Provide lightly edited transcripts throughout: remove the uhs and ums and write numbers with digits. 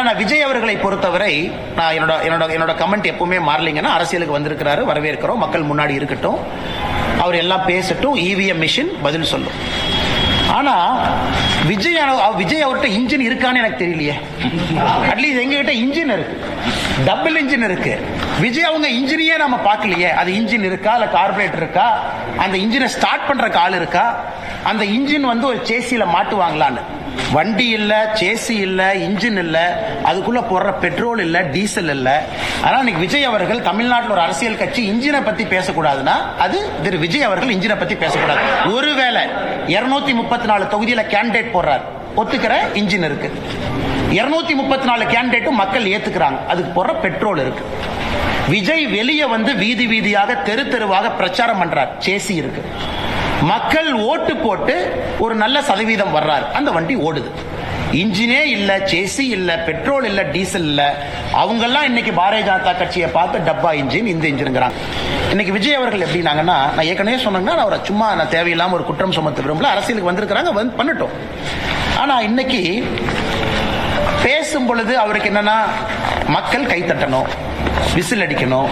நான் விஜய் அவர்களை பொறுத்தவரை நான் என்னோட கமெண்ட் எப்பவுமே மாறலிங்கன்னா, அரசியலுக்கு வந்திருக்கிறாரு, வரவேற்கிறோம், மக்கள் முன்னாடி இருக்கட்டும், அவர் எல்லாம் பேசட்டும், இவிஎம் மிஷின் பதில் சொல்லும். ஆனா விஜய் அவர்கிட்ட இன்ஜின் இருக்கான்னு எனக்கு தெரியலையே. அட்லீஸ்ட் எங்க கிட்ட இன்ஜின் இருக்கு, டபுள் இன்ஜின் இருக்கு. விஜய் அவங்க இன்ஜினையே நம்ம பார்க்கலையே. அது இன்ஜின் இருக்கா, இல்ல கார்பரேட்டர் இருக்கா, அந்த இன்ஜினை ஸ்டார்ட் பண்ற ஆள் இருக்கா, அந்த இன்ஜின் ஒரு சேசியில மாட்டுவாங்களான்னு. வண்டி இல்ல, சேசி இல்ல, இன்ஜின் இல்ல, அதுக்குள்ள போடுற பெட்ரோல் இல்ல, டீசல் இல்ல. ஆனா இன்னைக்கு விஜய் அவர்கள் தமிழ்நாட்டில் ஒரு அரசியல் கட்சி இன்ஜினை பத்தி பேசக்கூடாதுன்னா அது திரு விஜய் அவர்கள் இன்ஜினை பத்தி பேசக்கூடாது. ஒருவேளை 234 தொகுதியில கேண்டிடேட் போடுறாரு, ஒத்துக்கிற இன்ஜின் இருக்கு. 234 கேண்டிடேட்டும் மக்கள் ஏத்துக்கிறாங்க, அதுக்கு போடுற பெட்ரோல் இருக்கு. விஜய் வெளியே வீதி வீதியாக தெரு தெருவாக பிரச்சாரம் பண்றார், சேசி இருக்கு. மக்கள் ஓட்டு போட்டு ஒரு நல்ல சதவீதம் வர்றாரு, அந்த வண்டி ஓடுது. இன்ஜினே இல்ல, சேசி இல்ல, பெட்ரோல் இல்ல, டீசல் இல்ல. அவங்க எல்லாம் இன்னைக்கு பாரதிய ஜனதா கட்சியை பார்த்து டப்பா இன்ஜின், இந்த இன்ஜின்ங்கிறாங்க. இன்னைக்கு விஜய் அவர்கள் எப்படின்னாங்கன்னா, நான் ஏற்கனவே சொன்னேன்னா அவரை சும்மா நான் தேவையில்லாம ஒரு குற்றம் சுமத்த விரும்பல, அரசியலுக்கு வந்திருக்கிறாங்க, பண்ணட்டும். ஆனா இன்னைக்கு பேசும் பொழுது அவருக்கு என்னன்னா, மக்கள் கைத்தட்டணும், விசில் அடிக்கணும்,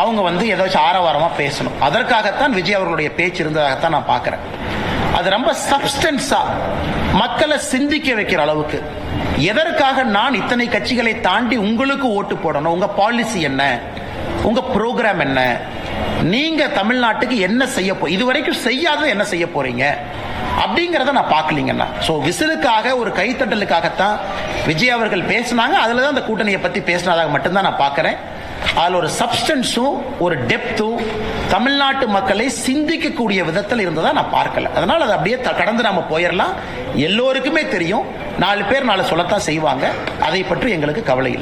அவங்க ஏதாச்சும் ஆரவாரமா பேசணும். அதற்காகத்தான் விஜய் அவர்களுடைய பேச்சு இருந்ததாகத்தான் நான் பார்க்கிறேன். அது ரொம்ப சப்ஸ்டன்ஸா மக்களை சிந்திக்க வைக்கிற அளவுக்கு, எதற்காக நான் இத்தனை கட்சிகளை தாண்டி உங்களுக்கு ஓட்டு போடணும், உங்க பாலிசி என்ன, உங்க ப்ரோக்ராம் என்ன, நீங்க தமிழ்நாட்டுக்கு என்ன செய்ய இதுவரைக்கும் செய்யாத என்ன செய்ய போறீங்க அப்படிங்கறத நான் பார்க்கலீங்கன்னா. சோ விசிலுக்காக, ஒரு கைத்தட்டலுக்காகத்தான் விஜய் அவர்கள் பேசினாங்க. அதுலதான் அந்த கூட்டணியை பத்தி பேசினதாக மட்டும்தான் நான் பார்க்கிறேன். அதுல ஒரு சப்ஸ்டன்ஸும் ஒரு டெப்த்தும் தமிழ்நாட்டு மக்களை சிந்திக்கக்கூடிய விதத்தில் இருந்ததா நான் பார்க்கல. அதனால அதை அப்படியே கடந்து நாம போயிடலாம். எல்லோருக்குமே தெரியும், 4 பேர் 4 சொல்லத்தான் செய்வாங்க, அதை பற்றி எங்களுக்கு கவலை இல்லை.